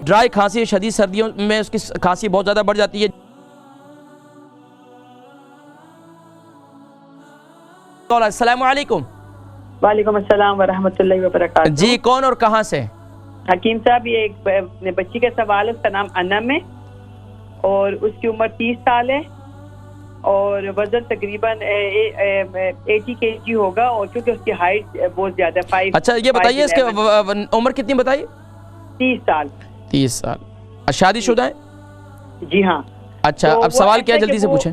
Dry کھانسی شدید سردیوں میں اس کی کھانسی بہت زیادہ بڑھ جاتی ہے. السلام علیکم. وعلیکم السلام ورحمۃ اللہ وبرکاتہ. جی کون اور کہاں سے؟ حکیم صاحب یہ ایک بچی کا سوال ہے، اس کا نام انم ہے اور اس کی عمر 30 سال ہے اور وزن تقریباً 80 kg ہوگا اور چونکہ اس کی ہائٹ بہت زیادہ ہے 5. اچھا یہ بتائیے اس کی عمر کتنی بتائی؟ 30 سال. 30 سال. شادی شدہ ہے؟ جی ہاں. اچھا اب سوال کیا جلدی سے پوچھیں.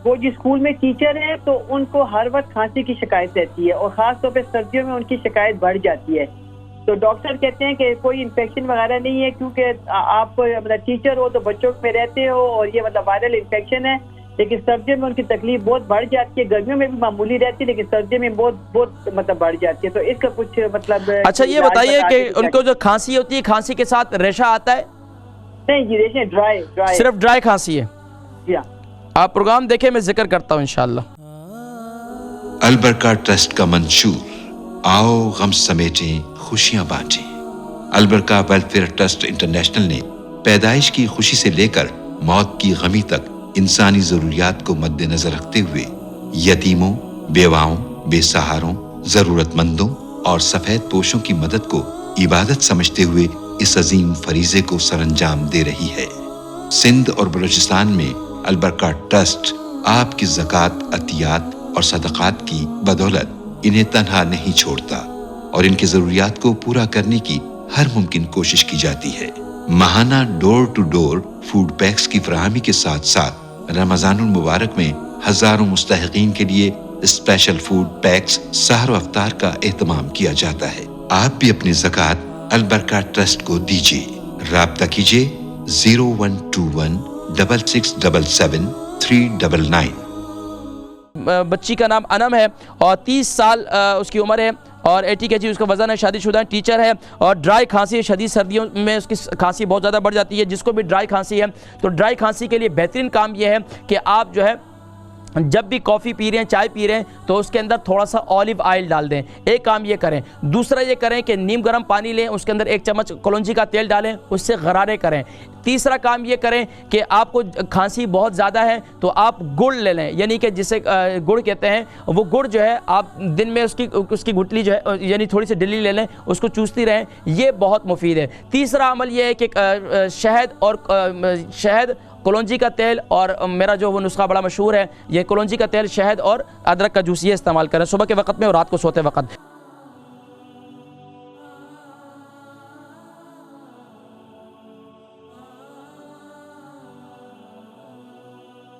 وہ جس اسکول میں ٹیچر ہے تو ان کو ہر وقت کھانسی کی شکایت رہتی ہے اور خاص طور پہ سردیوں میں ان کی شکایت بڑھ جاتی ہے. تو ڈاکٹر کہتے ہیں کہ کوئی انفیکشن وغیرہ نہیں ہے کیونکہ آپ مطلب ٹیچر ہو تو بچوں میں رہتے ہو اور یہ مطلب وائرل انفیکشن ہے، لیکن سردیوں میں ان کی تکلیف بہت بڑھ جاتی ہے. گرمیوں میں بھی معمولی رہتی ہے لیکن سردیوں میں بہت مطلب بڑھ جاتی ہے. تو اس کا کچھ مطلب. اچھا یہ بتائیے کہ ان کو جو کھانسی ہوتی ہے کھانسی کے ساتھ ریشہ آتا ہے؟ نہیں جی ریشہ ڈرائی صرف ڈرائی کھانسی ہے. جی ہاں. آپ پروگرام دیکھیں میں ذکر کرتا ہوں انشاءاللہ. البرکہ ٹرسٹ کا منشور آؤ غم سمیٹیں خوشیاں بانٹیں. البرکہ ویلفیئر ٹرسٹ انٹرنیشنل نے پیدائش کی خوشی سے لے کر موت کی غمی تک انسانی ضروریات کو مد نظر رکھتے ہوئے یتیموں، بیواؤں، بے سہاروں، ضرورت مندوں اور سفید پوشوں کی مدد کو عبادت سمجھتے ہوئے اس عظیم فریضے کو سر انجام دے رہی ہے. سندھ اور بلوچستان میں البرکہ ٹرسٹ آپ کی زکوٰۃ، عطیات اور صدقات کی بدولت انہیں تنہا نہیں چھوڑتا اور ان کی ضروریات کو پورا کرنے کی ہر ممکن کوشش کی جاتی ہے. ماہانہ ڈور ٹو ڈور فوڈ پیکس کی فراہمی کے ساتھ ساتھ رمضان المبارک میں ہزاروں مستحقین کے لیے اسپیشل فوڈ پیکس سحر و افطار کا اہتمام کیا جاتا ہے. آپ بھی اپنی زکوٰۃ البرکہ ٹرسٹ کو دیجیے. رابطہ کیجیے 0121 6677 399. بچی کا نام انم ہے اور 30 سال اس کی عمر ہے اور 80 kg اس کا وزن ہے. شادی شدہ ٹیچر ہے اور ڈرائی کھانسی شدید سردیوں میں اس کی کھانسی بہت زیادہ بڑھ جاتی ہے. جس کو بھی ڈرائی کھانسی ہے تو ڈرائی کھانسی کے لیے بہترین کام یہ ہے کہ آپ جو ہے جب بھی کافی پی رہے ہیں، چائے پی رہے ہیں تو اس کے اندر تھوڑا سا اولیو آئل ڈال دیں. ایک کام یہ کریں. دوسرا یہ کریں کہ نیم گرم پانی لیں، اس کے اندر 1 چمچ کلونجی کا تیل ڈالیں، اس سے غرارے کریں. تیسرا کام یہ کریں کہ آپ کو کھانسی بہت زیادہ ہے تو آپ گڑ لے لیں، یعنی کہ جسے گڑ کہتے ہیں، وہ گڑ جو ہے آپ دن میں اس کی گٹلی جو ہے یعنی تھوڑی سی ڈلی لے لیں، اس کو چوستی رہیں. یہ بہت مفید ہے. تیسرا عمل یہ ہے کہ شہد کلونجی کا تیل اور میرا جو وہ نسخہ بڑا مشہور ہے، یہ کلونجی کا تیل، شہد اور ادرک کا جوس یہ استعمال کریں صبح کے وقت میں اور رات کو سوتے وقت.